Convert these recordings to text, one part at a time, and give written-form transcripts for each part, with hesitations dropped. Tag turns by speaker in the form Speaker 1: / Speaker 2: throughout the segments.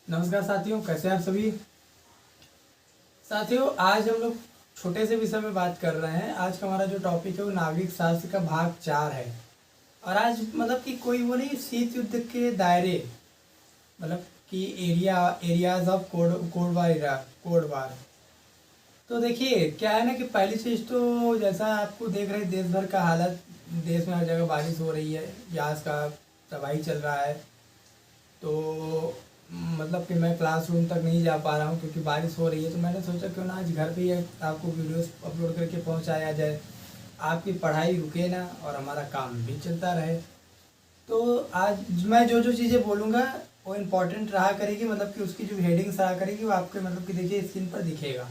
Speaker 1: नमस्कार साथियों, कैसे हैं आप सभी। साथियों, आज हम लोग छोटे से विषय में बात कर रहे हैं। आज का हमारा जो टॉपिक है वो नागरिक शास्त्र का भाग 4 है। और आज मतलब कि कोई वो नहीं, शीत युद्ध के दायरे, मतलब कि एरियाज ऑफ कोड वार। तो देखिए क्या है ना कि पहली चीज़ तो जैसा आपको देख रहे हैं, देश भर का हालत, देश में हर जगह बारिश हो रही है, गैस का तबाही चल रहा है। तो मतलब कि मैं क्लासरूम तक नहीं जा पा रहा हूँ क्योंकि बारिश हो रही है। तो मैंने सोचा क्यों ना आज घर पे ही आपको वीडियोस अपलोड करके पहुँचाया जाए, आपकी पढ़ाई रुके ना और हमारा काम भी चलता रहे। तो आज मैं जो जो चीज़ें बोलूँगा वो इम्पोर्टेंट रहा करेगी, मतलब कि उसकी जो हेडिंग्स रहा करेगी वो आपके मतलब कि देखिए स्क्रीन पर दिखेगा।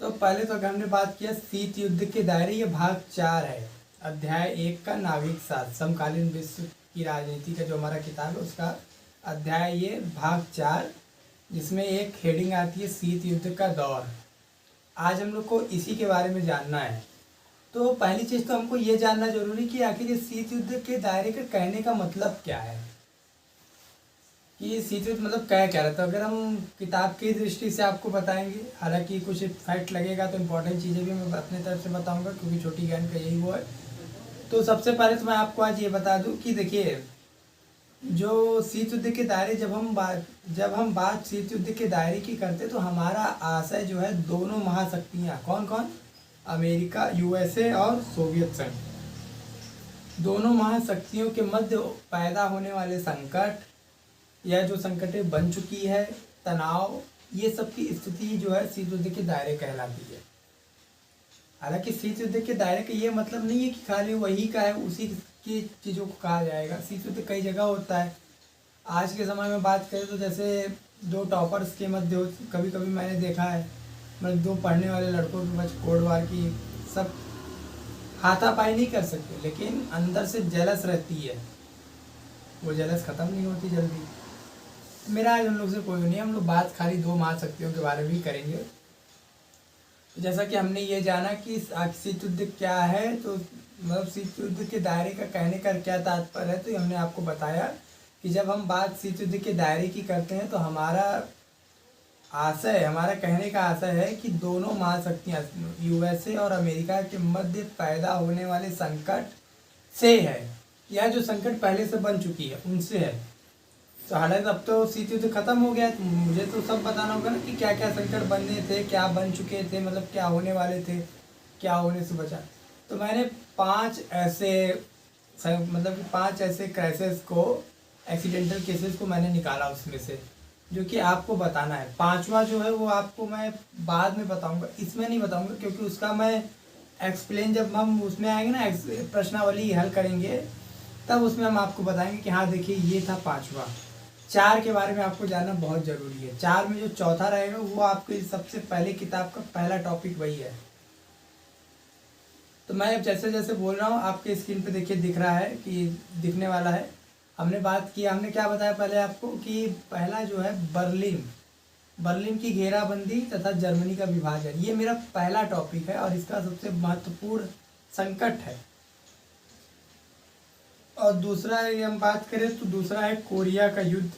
Speaker 1: तो पहले तो अगर हमने बात किया शीत युद्ध के दायरे, ये भाग 4 है। अध्याय 1 का नागरिक शास्त्र समकालीन विश्व की राजनीति का जो हमारा किताब है उसका अध्याय ये भाग 4, जिसमें एक हेडिंग आती है शीत युद्ध का दौर। आज हम लोग को इसी के बारे में जानना है। तो पहली चीज़ तो हमको ये जानना जरूरी कि आखिर ये शीत युद्ध के दायरे का कहने का मतलब क्या है, कि शीत युद्ध मतलब क्या कह रहा था। अगर हम किताब की दृष्टि से आपको बताएंगे, हालांकि कुछ फैक्ट लगेगा तो इम्पोर्टेंट चीज़ें भी मैं अपने तरफ से बताऊंगा क्योंकि छोटी ज्ञान का यही वो है। तो सबसे पहले तो मैं आपको आज ये बता दूं कि देखिए, जो शीत युद्ध के दायरे जब हम बात शीत युद्ध के दायरे की करते तो हमारा आशय जो है दोनों महाशक्तियाँ, कौन कौन, अमेरिका यूएसए और सोवियत संघ, दोनों महाशक्तियों के मध्य पैदा होने वाले संकट या जो संकटें बन चुकी है, तनाव, ये सब की स्थिति जो है शीत युद्ध के दायरे कहलाती है। हालांकि शीत युद्ध के दायरे का ये मतलब नहीं है कि खाली वही का है उसी की चीज़ों को कहा जाएगा। शीत युद्ध कई जगह होता है। आज के समय में बात करें तो जैसे दो टॉपर्स के मध्य कभी कभी मैंने देखा है, मतलब दो पढ़ने वाले लड़कों के बच कोड वार की सब हाथापाई नहीं कर सकते, लेकिन अंदर से जलस रहती है, वो जलस खत्म नहीं होती जल्दी। मेरा आज हम लोग से कोई नहीं, हम लोग बात खाली दो महाशक्तियों के बारे में ही करेंगे। जैसा कि हमने ये जाना कि शीत युद्ध क्या है, तो मतलब शीत युद्ध के दायरे का कहने का क्या तात्पर्य है, तो हमने आपको बताया कि जब हम बात शीत युद्ध के दायरे की करते हैं तो हमारा कहने का आशय है कि दोनों महाशक्तियाँ यूएसए और अमेरिका के मध्य पैदा होने वाले संकट से है, या जो संकट पहले से बन चुकी है उनसे है। तो हालांकि अब तो शीत युद्ध खत्म हो गया, तो मुझे तो सब बताना होगा ना कि क्या क्या संकट बनने थे, क्या बन चुके थे, मतलब क्या होने वाले थे, क्या होने से बचा। तो मैंने पांच ऐसे क्राइसिस को, एक्सीडेंटल केसेस को मैंने निकाला उसमें से, जो कि आपको बताना है। पांचवा जो है वो आपको मैं बाद में बताऊंगा, इसमें नहीं बताऊंगा क्योंकि उसका मैं एक्सप्लेन जब हम उसमें आएंगे ना, प्रश्नावली हल करेंगे, तब उसमें हम आपको बताएंगे कि हाँ देखिए ये था पांचवा। 4 के बारे में आपको जानना बहुत ज़रूरी है। 4 में जो चौथा रहेगा वो आपकी सबसे पहले किताब का पहला टॉपिक वही है। तो मैं अब जैसे जैसे बोल रहा हूँ आपके स्क्रीन पे देखिए दिख रहा है कि दिखने वाला है। हमने क्या बताया पहले आपको कि पहला जो है बर्लिन की घेराबंदी तथा जर्मनी का विभाजन, ये मेरा पहला टॉपिक है और इसका सबसे महत्वपूर्ण संकट है। और दूसरा हम बात करें तो दूसरा है कोरिया का युद्ध,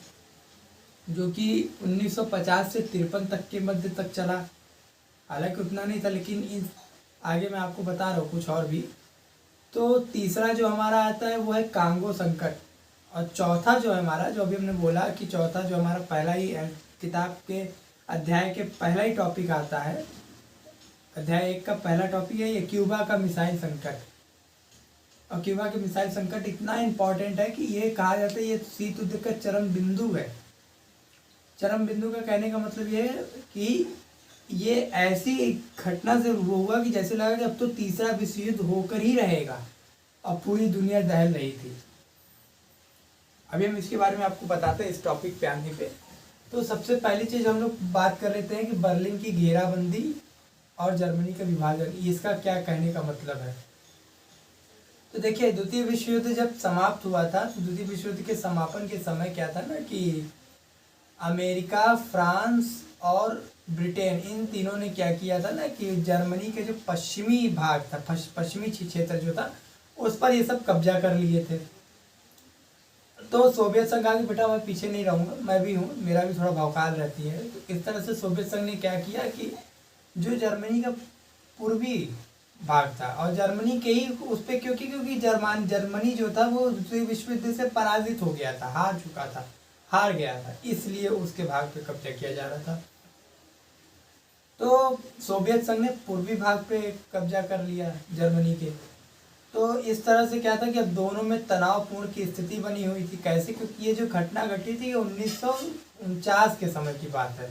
Speaker 1: जो कि 1950 से 53 तक के मध्य तक चला। हालांकि उतना नहीं था, लेकिन आगे मैं आपको बता रहा हूँ कुछ और भी। तो तीसरा जो हमारा आता है वो है कांगो संकट। और चौथा जो है हमारा, जो अभी हमने बोला कि चौथा जो हमारा पहला ही किताब के अध्याय के पहला ही टॉपिक आता है, अध्याय 1 का पहला टॉपिक है ये क्यूबा का मिसाइल संकट। और क्यूबा के मिसाइल संकट इतना इम्पोर्टेंट है कि ये कहा जाता है ये शीत युद्ध का चरम बिंदु है। चरम बिंदु का कहने का मतलब ये है कि ये ऐसी घटना से वो हुआ कि जैसे लगा कि अब तो तीसरा विश्व युद्ध होकर ही रहेगा और पूरी दुनिया दहल रही थी। अभी हम इसके बारे में आपको बताते हैं इस टॉपिक पे आने पे। तो सबसे पहली चीज हम लोग बात कर लेते हैं कि बर्लिन की घेराबंदी और जर्मनी का विभाजन, इसका क्या कहने का मतलब है। तो देखिए, द्वितीय विश्व युद्ध जब समाप्त हुआ था तो द्वितीय विश्व युद्ध के समापन के समय क्या था ना कि अमेरिका, फ्रांस और ब्रिटेन, इन तीनों ने क्या किया था ना कि जर्मनी के जो पश्चिमी भाग था, पश्चिमी क्षेत्र जो था उस पर ये सब कब्जा कर लिए थे। तो सोवियत संघ आगे बेटा मैं पीछे नहीं रहूँगा, मैं भी हूँ, मेरा भी थोड़ा भौकाल रहती है। तो इस तरह से सोवियत संघ ने क्या किया कि जो जर्मनी का पूर्वी भाग था, और जर्मनी के ही उस पर, क्योंकि जर्मनी जो था वो दूसरे विश्व युद्ध से पराजित हो गया था, हार चुका था, हार गया था, इसलिए उसके भाग पे कब्जा किया जा रहा था। तो सोवियत संघ ने पूर्वी भाग पे कब्जा कर लिया जर्मनी के। तो इस तरह से क्या था कि अब दोनों में तनावपूर्ण की स्थिति बनी हुई थी। कैसे? क्योंकि ये जो घटना घटी थी ये 1949 के समय की बात है।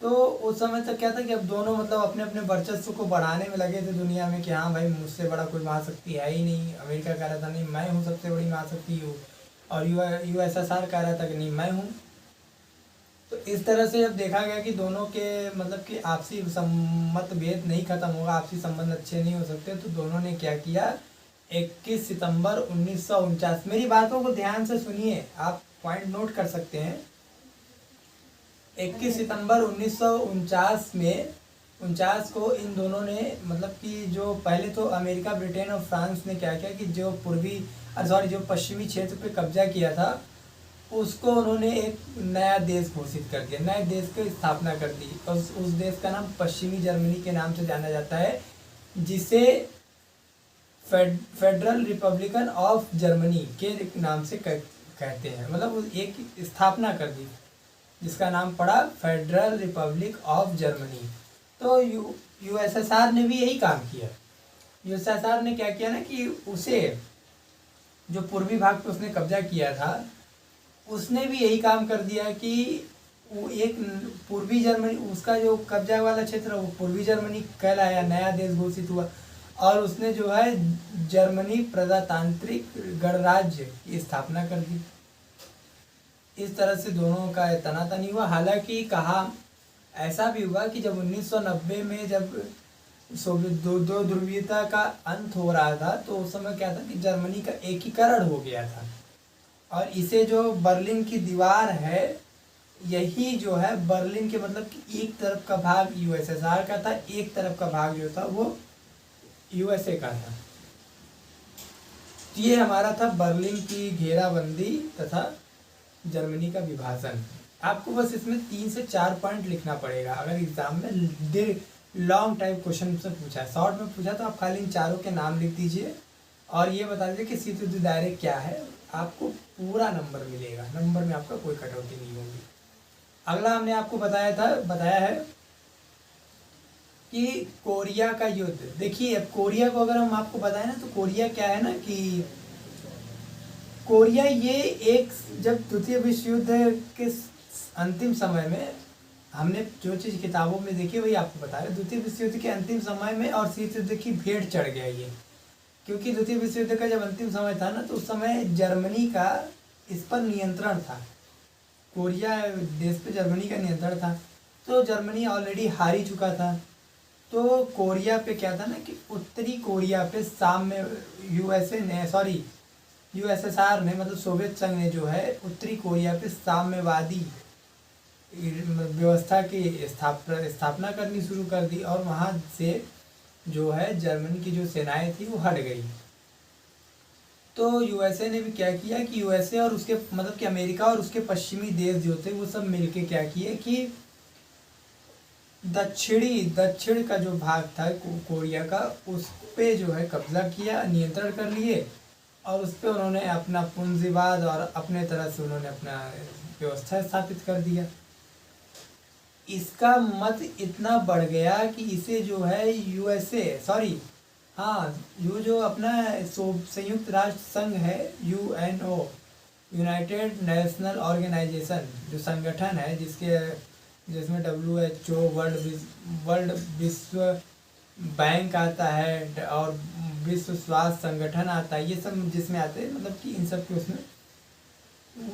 Speaker 1: तो उस समय तक क्या था कि अब दोनों मतलब अपने अपने वर्चस्व को बढ़ाने में लगे थे दुनिया में कि हाँ भाई मुझसे बड़ा कोई महाशक्ति है ही नहीं। अमेरिका कह रहा था नहीं मैं हूँ सबसे बड़ी महाशक्ति हूँ, और यूएसएसआर कह रहा था कि नहीं मैं हूँ। तो इस तरह से जब देखा गया कि दोनों के मतलब कि आपसी मतभेद नहीं खत्म होगा, आपसी संबंध अच्छे नहीं हो सकते, तो दोनों ने क्या किया, 21 सितंबर 1949, मेरी बातों को ध्यान से सुनिए, आप पॉइंट नोट कर सकते हैं। 21 सितंबर 1949 में 49 को इन दोनों ने मतलब कि जो पहले तो अमेरिका, ब्रिटेन और फ्रांस ने क्या किया कि जो जो पश्चिमी क्षेत्र पे कब्जा किया था उसको उन्होंने एक नया देश घोषित कर दिया, नए देश की स्थापना कर दी, और उस देश का नाम पश्चिमी जर्मनी के नाम से जाना जाता है, जिसे फेडरल रिपब्लिकन ऑफ जर्मनी के नाम से कहते हैं। मतलब एक स्थापना कर दी जिसका नाम पड़ा फेडरल रिपब्लिक ऑफ जर्मनी। तो यूएसएसआर ने भी यही काम किया। यूएसएसआर ने क्या किया ना कि उसे जो पूर्वी भाग पे उसने कब्जा किया था, उसने भी यही काम कर दिया कि वो एक पूर्वी जर्मनी, उसका जो कब्जा वाला क्षेत्र वो पूर्वी जर्मनी कहलाया, नया देश घोषित हुआ, और उसने जो है जर्मनी प्रजातांत्रिक गणराज्य की स्थापना कर दी। इस तरह से दोनों का तनातनी हुआ। हालांकि कहा ऐसा भी हुआ कि जब 1990 में जब दो ध्रुवीयता का अंत हो रहा था, तो उस समय क्या था कि जर्मनी का एकीकरण हो गया था, और इसे जो बर्लिन की दीवार है, यही जो है बर्लिन के मतलब कि एक तरफ का भाग यूएसएसआर का था, एक तरफ का भाग जो था वो यूएसए का था। ये हमारा था बर्लिन की घेराबंदी तथा जर्मनी का विभाजन। आपको बस इसमें 3 से 4 पॉइंट लिखना पड़ेगा। अगर एग्जाम में लॉन्ग टाइप क्वेश्चन से पूछा है, शॉर्ट में पूछा तो आप खाली इन चारों के नाम लिख दीजिए और ये बता दीजिए कि शीत युद्ध दायरे क्या है, आपको पूरा नंबर मिलेगा। नंबर में आपका कोई कटौती नहीं होगी। अगला हमने आपको बताया है कि कोरिया का युद्ध। देखिए अब कोरिया को अगर हम आपको बताएं ना, तो कोरिया क्या है ना कि कोरिया ये एक, जब द्वितीय विश्व युद्ध के अंतिम समय में हमने जो चीज़ किताबों में देखी वही आपको बता रहे। द्वितीय विश्व युद्ध के अंतिम समय में और शीत युद्ध की भेंट चढ़ गया ये, क्योंकि द्वितीय विश्व युद्ध का जब अंतिम समय था ना, तो उस समय जर्मनी का इस पर नियंत्रण था। कोरिया देश पे जर्मनी का नियंत्रण था, तो जर्मनी ऑलरेडी हार ही चुका था। तो कोरिया पे क्या था ना कि उत्तरी कोरिया पे शाम में यूएसएसआर ने मतलब सोवियत संघ ने जो है उत्तरी कोरिया पे साम्यवादी व्यवस्था की स्थापना करनी शुरू कर दी, और वहाँ से जो है जर्मनी की जो सेनाएं थी वो हट गई। तो यूएसए ने भी क्या किया कि यूएसए और उसके मतलब कि अमेरिका और उसके पश्चिमी देश जो थे वो सब मिलके क्या किए कि दक्षिण का जो भाग था कोरिया का, उस पे जो है कब्जा किया, नियंत्रण कर लिए, और उस पर उन्होंने अपना पूंजीवाद और अपने तरह से उन्होंने अपना व्यवस्था स्थापित कर दिया। इसका मत इतना बढ़ गया कि इसे जो है जो अपना संयुक्त राष्ट्र संघ है, यूएनओ, यूनाइटेड नेशनल ऑर्गेनाइजेशन, जो संगठन है जिसमें WHO, वर्ल्ड विश्व बैंक आता है और विश्व स्वास्थ्य संगठन आता है, ये सब जिसमें आते हैं, मतलब कि इन सब के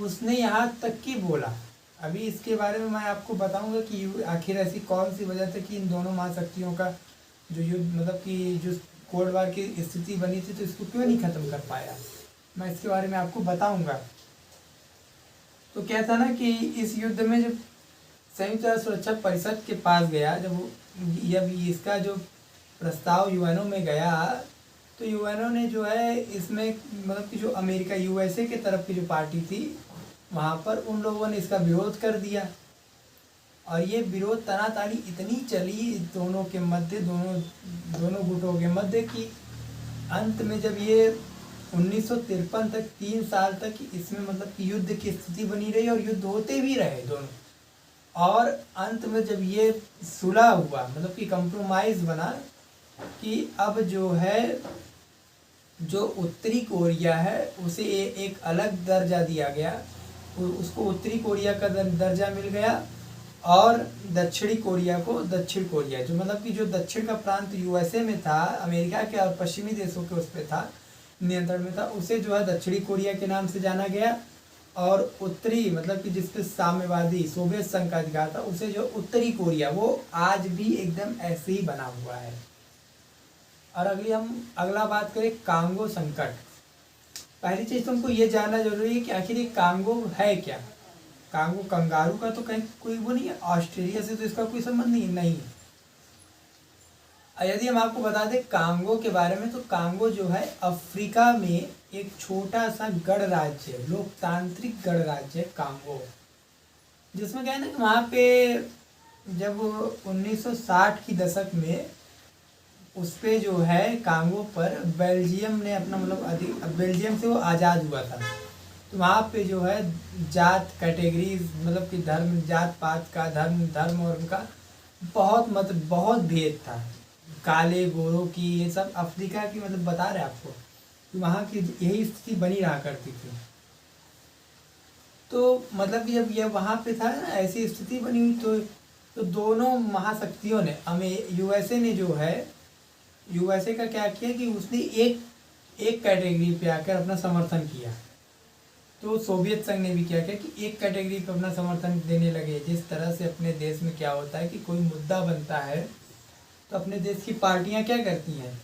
Speaker 1: उसने यहाँ तक की बोला। अभी इसके बारे में मैं आपको बताऊंगा कि आखिर ऐसी कौन सी वजह थी कि इन दोनों महाशक्तियों का जो युद्ध मतलब कि जो कोल्ड वार की स्थिति बनी थी, तो इसको क्यों नहीं खत्म कर पाया, मैं इसके बारे में आपको बताऊंगा। तो क्या था ना कि इस युद्ध में जब संयुक्त राष्ट्र सुरक्षा परिषद के पास गया, जब इसका जो प्रस्ताव यूएनओ में गया, तो यूएनओ ने जो है इसमें मतलब कि जो अमेरिका यूएसए के तरफ की जो पार्टी थी वहाँ पर उन लोगों ने इसका विरोध कर दिया, और ये विरोध तनातनी इतनी चली दोनों के मध्य, दोनों गुटों के मध्य की अंत में जब ये 1953 तक 3 साल तक इसमें मतलब कि युद्ध की स्थिति बनी रही और युद्ध होते भी रहे दोनों, और अंत में जब ये सुलह हुआ मतलब कि कंप्रोमाइज़ बना कि अब जो है जो उत्तरी कोरिया है उसे एक अलग दर्जा दिया गया, उसको उत्तरी कोरिया का दर्जा मिल गया, और दक्षिणी कोरिया को दक्षिण कोरिया, जो मतलब कि जो दक्षिण का प्रांत यूएसए में था, अमेरिका के और पश्चिमी देशों के उस पर था, नियंत्रण में था, उसे जो है दक्षिणी कोरिया के नाम से जाना गया, और उत्तरी मतलब कि जिस पे साम्यवादी सोवियत संघ का अधिकार था उसे जो उत्तरी कोरिया, वो आज भी एकदम ऐसे ही बना हुआ है। और अगला बात करें कांगो संकट। पहली चीज तुमको ये जानना जरूरी है कि आखिर ये कांगो है क्या। कांगो कंगारू का तो कहीं कोई वो नहीं है, ऑस्ट्रेलिया से तो इसका कोई संबंध नहीं है। यदि हम आपको बता दें कांगो के बारे में, तो कांगो जो है अफ्रीका में एक छोटा सा गणराज्य है, लोकतांत्रिक गणराज्य है कांगो, जिसमें क्या है ना कि वहाँ पे जब 1960 की दशक में उस पे जो है कांगो पर बेल्जियम ने अपना मतलब बेल्जियम से वो आज़ाद हुआ था, तो वहाँ पे जो है जात कैटेगरीज मतलब कि धर्म जात पात का धर्म और उनका बहुत भेद था, काले गोरों की, ये सब अफ्रीका की मतलब बता रहे आपको कि वहाँ की यही स्थिति बनी रहा करती थी। तो मतलब कि जब ये वहाँ पे था ना ऐसी स्थिति बनी हुई, तो दोनों महाशक्तियों ने यूएसए ने जो है यूएसए का क्या किया कि उसने एक कैटेगरी पे आकर अपना समर्थन किया, तो सोवियत संघ ने भी क्या किया कि एक कैटेगरी को अपना समर्थन देने लगे। जिस तरह से अपने देश में क्या होता है कि कोई मुद्दा बनता है तो अपने देश की पार्टियां क्या करती हैं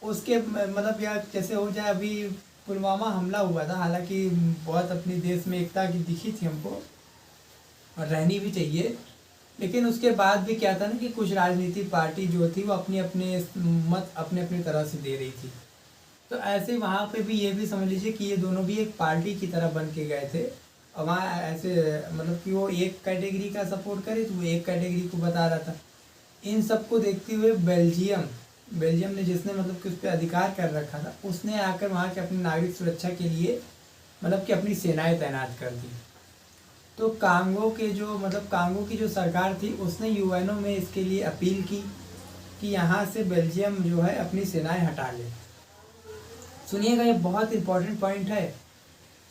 Speaker 1: उसके मतलब, या जैसे हो जाए अभी पुलवामा हमला हुआ था, हालांकि बहुत अपने देश में एकता की दिखी थी हमको और रहनी भी चाहिए, लेकिन उसके बाद भी क्या था ना कि कुछ राजनीतिक पार्टी जो थी वो अपने अपने तरह से दे रही थी। तो ऐसे वहाँ पे भी ये भी समझ लीजिए कि ये दोनों भी एक पार्टी की तरह बन के गए थे, और वहाँ ऐसे मतलब कि वो एक कैटेगरी का सपोर्ट करे तो वो एक कैटेगरी को बता रहा था। इन सबको देखते हुए बेल्जियम ने जिसने मतलब कि उस पर अधिकार कर रखा था, उसने आकर वहाँ के अपनी नागरिक सुरक्षा के लिए मतलब कि अपनी सेनाएं तैनात कर दी। तो कांगो की जो सरकार थी उसने यूएनओ में इसके लिए अपील की कि यहाँ से बेल्जियम जो है अपनी सेनाएं हटा ले। सुनिएगा, ये बहुत इंपॉर्टेंट पॉइंट है।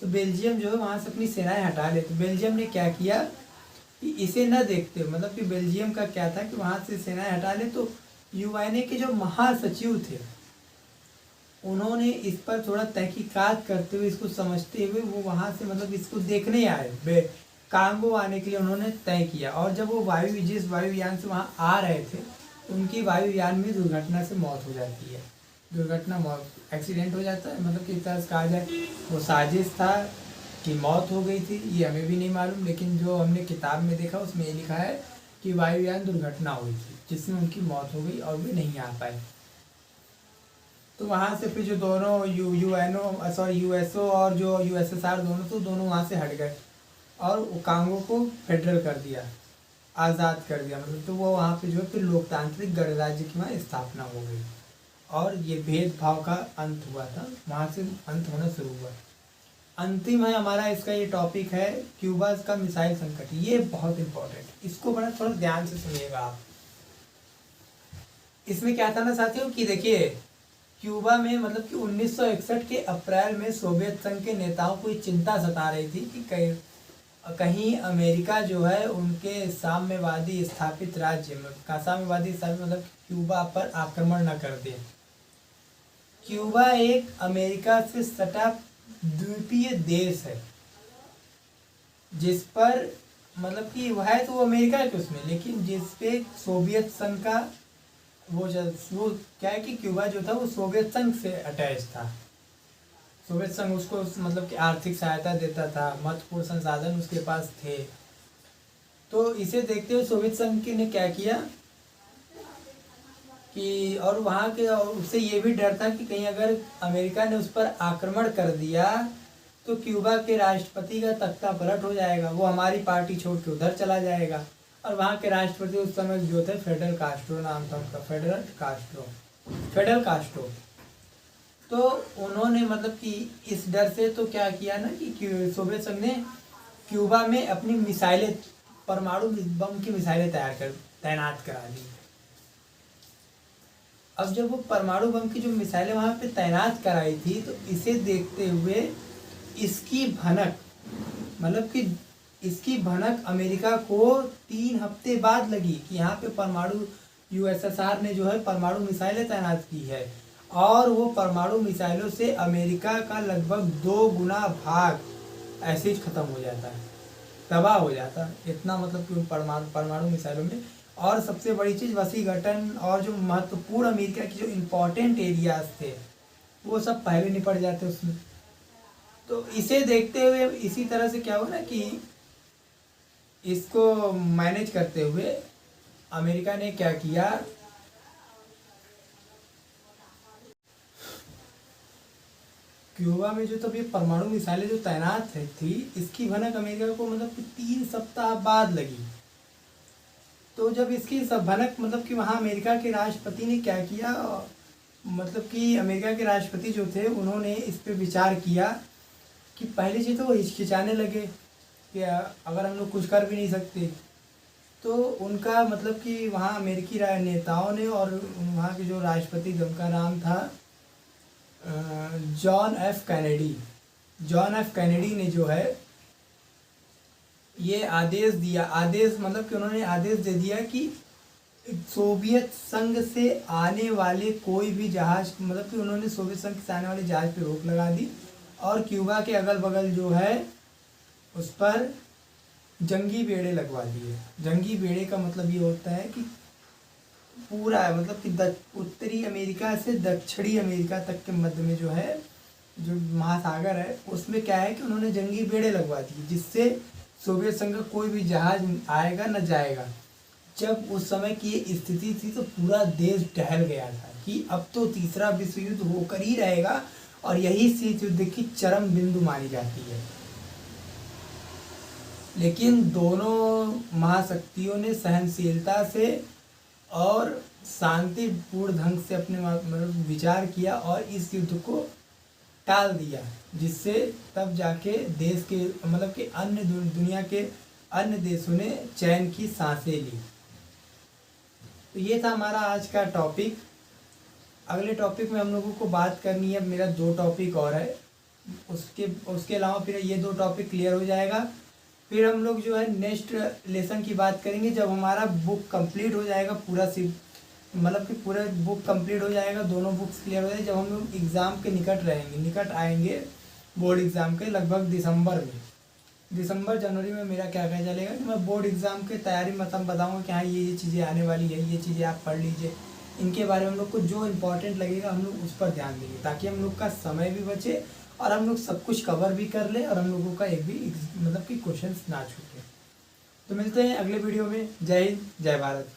Speaker 1: तो बेल्जियम जो है वहाँ से अपनी सेनाएं हटा ले, तो बेल्जियम ने क्या किया कि इसे न देखते मतलब कि बेल्जियम का क्या था कि वहाँ से सेनाएं हटा ले, तो यूएनए के जो महासचिव थे उन्होंने इस पर थोड़ा तहकीकात करते हुए, इसको समझते हुए वो वहाँ से मतलब इसको देखने आए, कांगो आने के लिए उन्होंने तय किया। और जब वो जिस वायुयान से वहाँ आ रहे थे उनकी वायुयान में दुर्घटना से मौत हो जाती है, एक्सीडेंट हो जाता है, मतलब कि एक तरह से कहा जाए वो साजिश था कि मौत हो गई थी, ये हमें भी नहीं मालूम, लेकिन जो हमने किताब में देखा उसमें ये लिखा है कि वायुयान दुर्घटना हुई थी जिसमें उनकी मौत हो गई और वे नहीं आ पाए। तो वहाँ से फिर जो दोनों यूएसओ और जो यूएसएसआर दोनों वहाँ से हट गए और कांगो को फेडरल कर दिया, आज़ाद कर दिया मतलब। तो वो वहाँ पे जो है फिर लोकतांत्रिक गणराज्य की वहाँ स्थापना हो गई और ये भेदभाव का अंत हुआ था, वहाँ से अंत होना शुरू हुआ। अंतिम है हमारा इसका ये टॉपिक है क्यूबा का मिसाइल संकट। ये बहुत इंपॉर्टेंट, इसको बड़ा थोड़ा ध्यान से सुनिएगा आप। इसमें क्या था ना साथियों कि देखिए क्यूबा में मतलब कि 1961 के अप्रैल में सोवियत संघ के नेताओं को ये चिंता सता रही थी कि कहीं अमेरिका जो है उनके साम्यवादी स्थापित राज्य में मतलब क्यूबा पर आक्रमण न कर दे। क्यूबा एक अमेरिका से सटा द्वीपीय देश है जिस पर मतलब कि वह है तो वो अमेरिका है उसमें, लेकिन जिस पे सोवियत संघ का वो क्या है कि क्यूबा जो था वो सोवियत संघ से अटैच था। सोवियत संघ उसको मतलब कि आर्थिक सहायता देता था, महत्वपूर्ण संसाधन उसके पास थे। तो इसे देखते हुए सोवियत संघ ने क्या किया कि और वहाँ के और उससे ये भी डर था कि कहीं अगर अमेरिका ने उस पर आक्रमण कर दिया तो क्यूबा के राष्ट्रपति का तख्ता पलट हो जाएगा, वो हमारी पार्टी छोड़ के उधर चला जाएगा। और वहाँ के राष्ट्रपति उस समय जो थे फेडरल कास्ट्रो नाम था उनका, फेडरल कास्ट्रो। तो उन्होंने मतलब कि इस डर से तो क्या किया ना कि सोवियत संघ ने क्यूबा में अपनी मिसाइलें, परमाणु बम की मिसाइलें तैनात करा दी। अब जब वो परमाणु बम की जो मिसाइलें वहाँ पे तैनात कराई थी तो इसे देखते हुए इसकी भनक, मतलब कि इसकी भनक अमेरिका को 3 हफ्ते बाद लगी कि यहाँ पे परमाणु, यूएसएसआर ने जो है परमाणु मिसाइलें तैनात की है और वो परमाणु मिसाइलों से अमेरिका का लगभग 2 गुना भाग ऐसे ही खत्म हो जाता है, तबाह हो जाता है। इतना मतलब कि परमाणु मिसाइलों में। और सबसे बड़ी चीज़ वसीगटन और जो महत्वपूर्ण अमेरिका की जो इम्पोर्टेंट एरियाज थे वो सब पहले निपट जाते उसमें। तो इसे देखते हुए इसी तरह से क्या हुआ ना कि इसको मैनेज करते हुए अमेरिका ने क्या किया, क्यूबा में जो तब ये परमाणु मिसाइलें जो तैनात थी इसकी भनक अमेरिका को मतलब कि 3 सप्ताह बाद लगी। तो जब इसकी सब भनक मतलब कि वहाँ अमेरिका के राष्ट्रपति ने क्या किया, मतलब कि अमेरिका के राष्ट्रपति जो थे उन्होंने इस पर विचार किया कि पहली चीज़ तो वो हिचकिचाने लगे कि अगर हम लोग कुछ कर भी नहीं सकते। तो उनका मतलब कि वहाँ अमेरिकी नेताओं ने और वहाँ के जो राष्ट्रपति उनका नाम था जॉन एफ कैनेडी ने जो है ये आदेश दिया, आदेश मतलब कि उन्होंने आदेश दे दिया कि सोवियत संघ से आने वाले कोई भी जहाज, मतलब कि उन्होंने सोवियत संघ से आने वाले जहाज पे रोक लगा दी और क्यूबा के अगल बगल जो है उस पर जंगी बेड़े लगवा दिए। जंगी बेड़े का मतलब ये होता है कि पूरा मतलब कि उत्तरी अमेरिका से दक्षिणी अमेरिका तक के मध्य में जो है जो महासागर है उसमें क्या है कि उन्होंने जंगी बेड़े लगवा दिए जिससे सोवियत संघ का कोई भी जहाज आएगा न जाएगा। जब उस समय की स्थिति थी तो पूरा देश टहल गया था कि अब तो तीसरा विश्व युद्ध होकर ही रहेगा और यही शीत युद्ध की चरम बिंदु मानी जाती है। लेकिन दोनों महाशक्तियों ने सहनशीलता से और शांतिपूर्ण ढंग से अपने मतलब विचार किया और इस युद्ध को टाल दिया, जिससे तब जाके देश के मतलब कि अन्य दुनिया के अन्य देशों ने चैन की सांसें ली। तो ये था हमारा आज का टॉपिक। अगले टॉपिक में हम लोगों को बात करनी है, मेरा 2 टॉपिक और है, उसके अलावा फिर ये 2 टॉपिक क्लियर हो जाएगा। फिर हम लोग जो है नेक्स्ट लेसन की बात करेंगे जब हमारा बुक कंप्लीट हो जाएगा, पूरा मतलब कि पूरा बुक कंप्लीट हो जाएगा, दोनों बुक्स क्लियर हो जाएंगे, जब हम लोग एग्ज़ाम के निकट आएंगे बोर्ड एग्ज़ाम के लगभग दिसंबर जनवरी में मेरा क्या चलेगा कि मैं बोर्ड एग्ज़ाम के तैयारी मतलब बताऊंगा कि हाँ ये चीज़ें आने वाली है, ये चीज़ें आप पढ़ लीजिए, इनके बारे में हम लोग को जो इम्पोर्टेंट लगेगा हम लोग उस पर ध्यान देंगे ताकि हम लोग का समय भी बचे और हम लोग सब कुछ कवर भी कर ले और हम लोगों का एक भी मतलब कि क्वेश्चन ना छूटे। तो मिलते हैं अगले वीडियो में। जय हिंद, जय भारत।